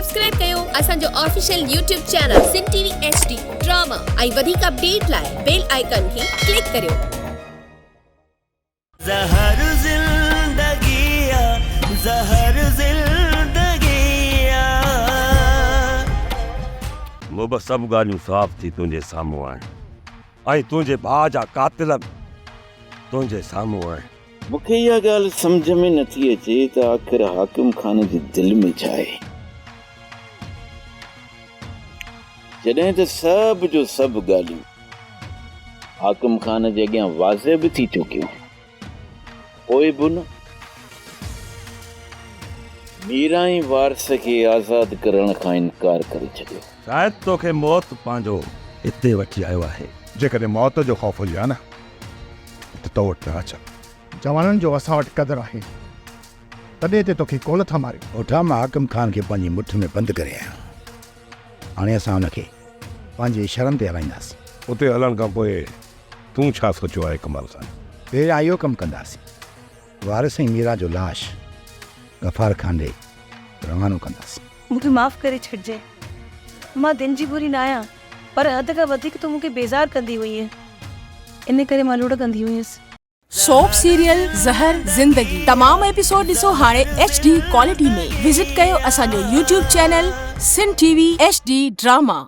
Subscribe कयो असांजो official YouTube channel सिन TV HD drama ऐं वधीक अपडेट लाइ बेल आइकन खे क्लिक करियो। ज़हर ज़िंदगिया ज़हर ज़िंदगिया मुब सब ॻाल्हियूं साफ़ थी तुंहिंजे साम्हूं आहिनि ऐं तुंहिंजे भाउ जा कातिल तुंहिंजे साम्हूं आहिनि। मूंखे इहा ॻाल्हि सम्झ में नथी अचे त आख़िर हाकिम खान जे दिलि में छा आहे, जॾहिं त सभु जो सभु ॻाल्हियूं हाकिम खान जे अॻियां वाज़े बि थी चुकियूं, पोइ बि न मीरा ई वारस खे आज़ाद करण खां इनकार करे छॾियो। शायदि तोखे मौत पंहिंजो हिते वठी आयो आहे। जेकॾहिं मौत जो ख़ौफ़ हुजे हा न त तो वटि अच। जवाननि जो असां वटि क़दुरु आहे, तॾहिं ते तोखे कोन था मारियो। ओठा मां हाकिम खान खे पंहिंजी मुठ में बंदि करे आहियां। हाणे असां हुनखे पंहिंजे शरण ते हलाईंदासीं। उते हलण खां पोइ तूं छा सोचियो आहे कमाल सां? पहिरियां इहो कमु कंदासीं, वारिस ऐं मीरा जो लाश गफ़ार खान ॾे रवानो कंदासीं। मूंखे माफ़ करे छॾिजे, मां दिन जी बुरी न आहियां, पर हद खां वधीक तूं मूंखे बेज़ार कंदी हुई है, इन करे मां लुड़ कंदी हुयसि। सोप सीरियल ज़हर ज़िंदगी तमाम एपिसोड ॾिसो हाणे HD क्वालिटी में। विजिट कयो असांजो YouTube चैनल सिन टीवी HD ड्रामा।